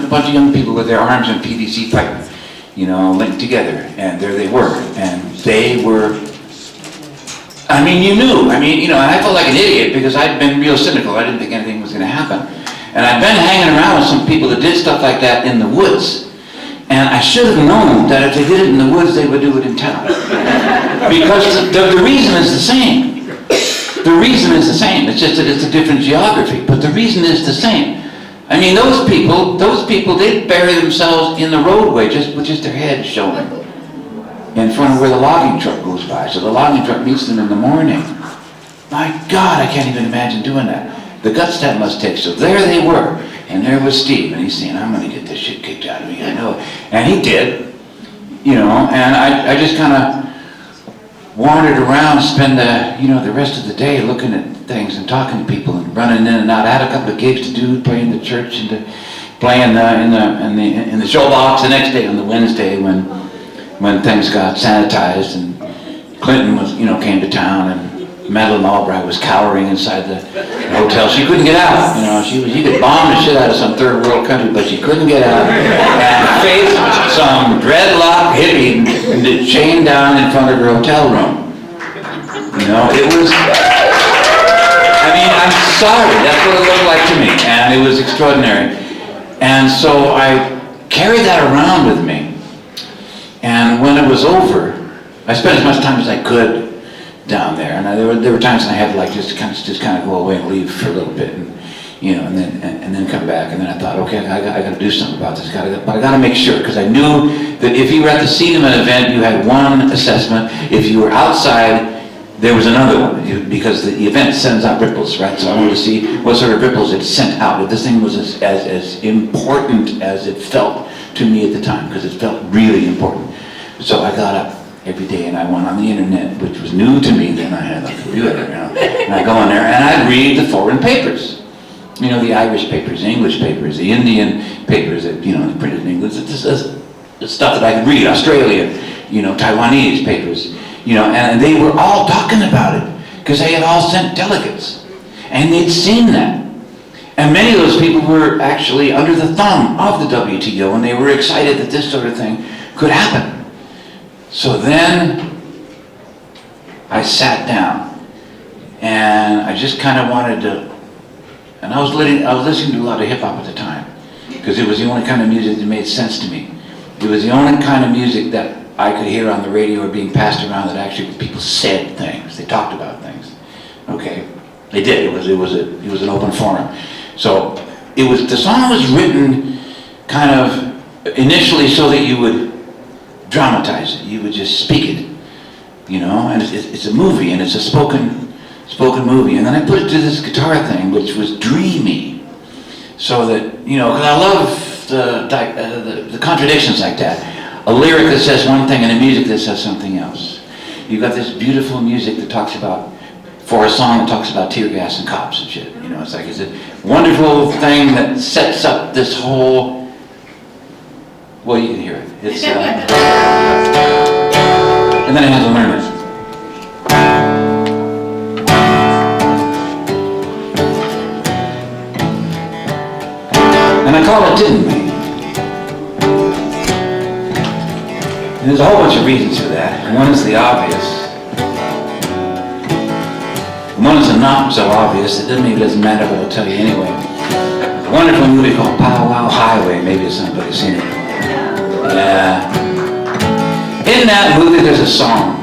bunch of young people with their arms in PVC pipe, linked together, and there they were, and they were. I mean, you knew. And I felt like an idiot because I'd been real cynical. I didn't think anything was going to happen, and I'd been hanging around with some people that did stuff like that in the woods. And I should have known that if they did it in the woods, they would do it in town. Because the reason is the same. The reason is the same. It's just that it's a different geography. But the reason is the same. I mean, those people, they bury themselves in the roadway with just their heads showing in front of where the logging truck goes by. So the logging truck meets them in the morning. My God, I can't even imagine doing that. The guts that must take. So there they were. And there was Steve, and he's saying, I'm going to get this shit kicked out of me, I know. And he did, and I just kind of wandered around, spend the rest of the day looking at things and talking to people and running in and out. I had a couple of gigs to do, playing the church and playing in the showbox the next day on the Wednesday when things got sanitized and Clinton was, came to town and Madeleine Albright was cowering inside the hotel. She couldn't get out. You could bomb the shit out of some third world country, but she couldn't get out. And faced some dreadlock hippie chained down in front of her hotel room. It was. I'm sorry. That's what it looked like to me, and it was extraordinary. And so I carried that around with me. And when it was over, I spent as much time as I could down there, and there were times when I had to just kind of go away and leave for a little bit, and then come back, and then I thought, okay, I got to do something about this, but I got to make sure, because I knew that if you were at the scene of an event, you had one assessment. If you were outside, there was another one, because the event sends out ripples, right? So I wanted to see what sort of ripples it sent out. If this thing was as important as it felt to me at the time, because it felt really important. So I got up every day and I went on the internet, which was new to me then. I had a computer, and I go on there and I read the foreign papers. The Irish papers, the English papers, the Indian papers that, printed in English. It's stuff that I could read, Australian, Taiwanese papers, and they were all talking about it because they had all sent delegates and they'd seen that. And many of those people were actually under the thumb of the WTO, and they were excited that this sort of thing could happen. So then I sat down and I just kind of wanted to, and I was listening to a lot of hip hop at the time because it was the only kind of music that made sense to me. It was the only kind of music that I could hear on the radio or being passed around that actually people said things, they talked about things. Okay, they did. It was an open forum. So the song was written kind of initially so that you would dramatize it. You would just speak it, and it's a movie, and it's a spoken movie. And then I put it to this guitar thing, which was dreamy, so that because I love the contradictions like that. A lyric that says one thing and a music that says something else. You've got this beautiful music that talks about, for a song that talks about tear gas and cops and shit. It's a wonderful thing that sets up this whole. Well, you can hear it. It's and then I had to learn it. And I call it Didn't We? And there's a whole bunch of reasons for that. One is the obvious. One is not so obvious. It doesn't matter, but I'll tell you anyway. A wonderful movie called Pow Wow Highway. Maybe somebody's seen it. Yeah. In that movie, there's a song,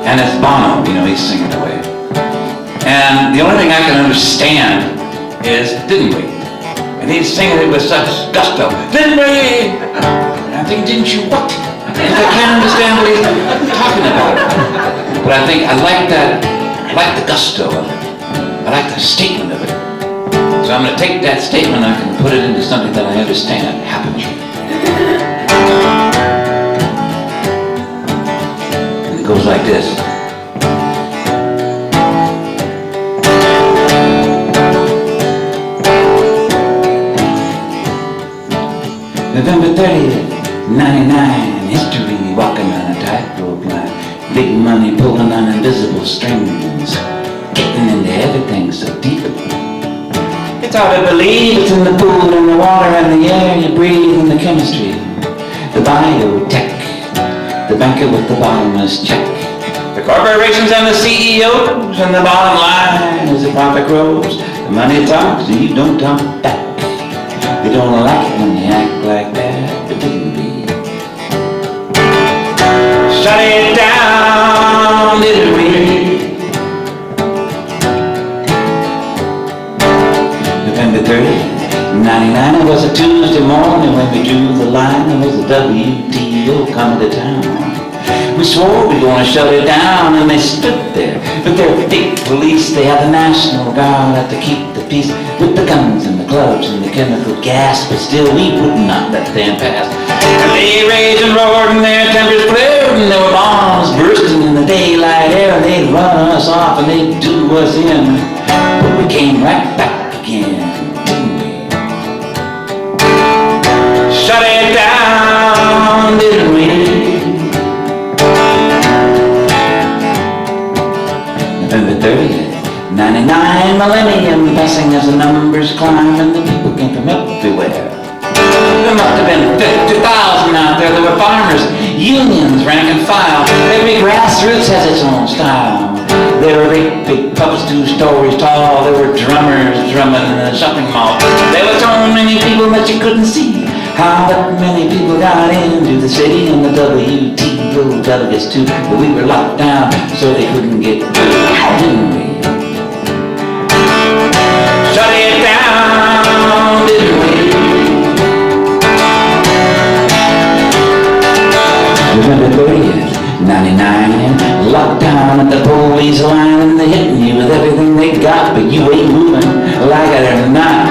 and it's Bono. He's singing away. And the only thing I can understand is "Didn't we?" And he's singing it with such gusto. Didn't we? And I'm thinking, didn't you what? Because I can't understand what he's talking about. But I like that. I like the gusto of it. I like the statement of it. So I'm going to take that statement and I can put it into something that I understand happened. And it goes like this. November 30th, 99, history walking on a tightrope line. Big money pulling on invisible strings, getting into everything so deep. It's gotta believe it's in the food and the water and the air you breathe and the chemistry, the biotech, the banker with the bottomless check, the corporations and the CEOs, and the bottom line is the profit grows. The money talks and you don't talk back. They don't like it when you act like that, but didn't be. Shut it down, didn't we? November 30th, 99, it was a Tuesday morning when we drew the line. It was the WTO coming to town. We swore we were gonna shut it down, and they stood there with their big police. They had the National Guard out to keep the peace, with the guns and the clubs and the chemical gas, but still we would not let them pass. And they raged and roared and their tempers flared, and there were bombs bursting in the daylight air, and they'd run us off and they'd do us in. But we came right back again, didn't we? Shut it down, didn't we? November 30th, 99, millennium passing as the numbers climb and the people came from everywhere. There must have been 50,000 out there. There were farmers, unions, rank and file. Every grassroots has its own style. There were great big puppets 2 stories tall. There were drummers drumming in the shopping mall. There were so many people that you couldn't see. How that many people got into the city, and the WTO delegates too. But we were locked down so they couldn't get through, didn't we? Shut it down, didn't we? November 30th, 99, locked down at the police line, and they hitting you with everything they got, but you ain't moving like it or not.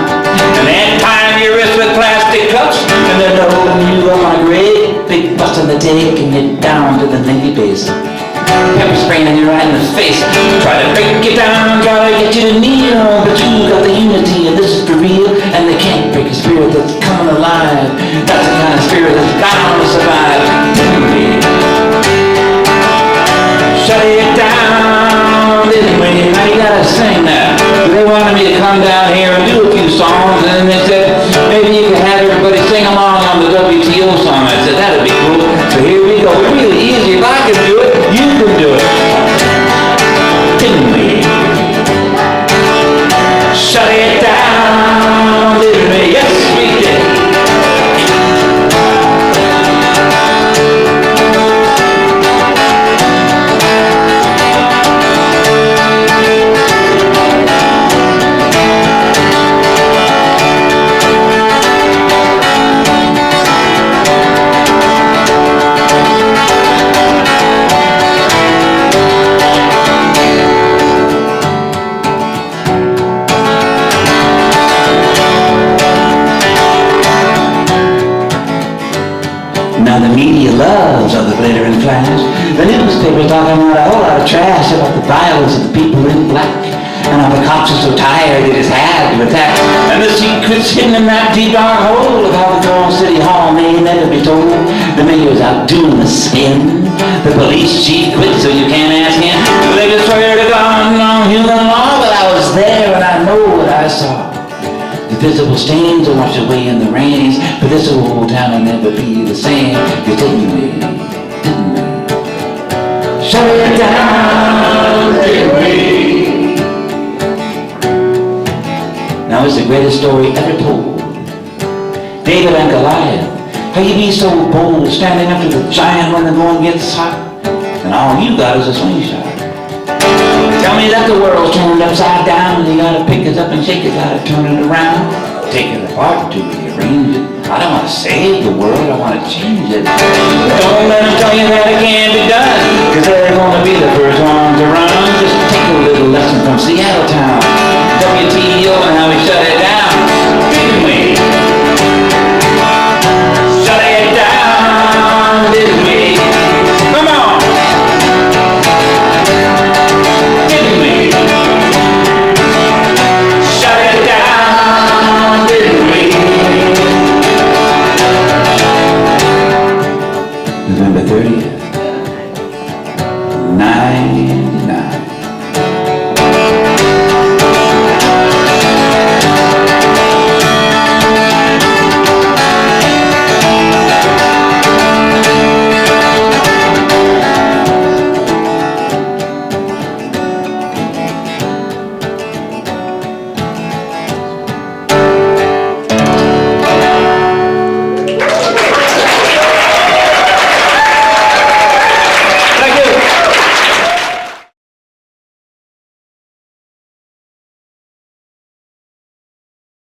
And they're tying your wrist with plastic cuffs, and they're holding you on a great big bus, and they're taking you down to the Navy base. Pepper spraying you right in the face, try to break you down, try to get you to kneel, but you got the unity, and this is for real, and they can't break a spirit that's coming alive. That's the kind of spirit that's bound to survive. Shut it down, didn't we? Now you gotta sing that. They wanted me to come down here and do a few songs, and then they said, maybe you could have everybody sing along on the WTO song. I said, that'd be cool. So here we go. It's really easy. If I can do it, you can do it. Didn't we? Shut it down, didn't we? Yes, we did. Now the media loves all the glitter and flash. The newspapers talking about a whole lot of trash about the violence of the people in black, and how the cops are so tired they just had to attack. And the secrets hidden in that deep dark hole of how the girl City Hall may never be told. The mayor's out doing the spin. The police chief quit so you can't ask him. They just swear to God on human law, but I was there and I know what I saw. The visible stains will wash away in the rains, but this old town will never be the same. You didn't we? Didn't we? Shut it down, didn't we? Now it's the greatest story ever told. David and Goliath. How you be so bold, standing up to the giant when the going gets hot, and all you got is a slingshot. Tell me that the world's turned upside down, and you gotta pick it up and shake it, gotta turn it around, take it apart to rearrange it. I don't want to save the world, I want to change it. Don't let them tell you that it can't be done, cause they're gonna be the first ones to run. Just take a little lesson from Seattle town.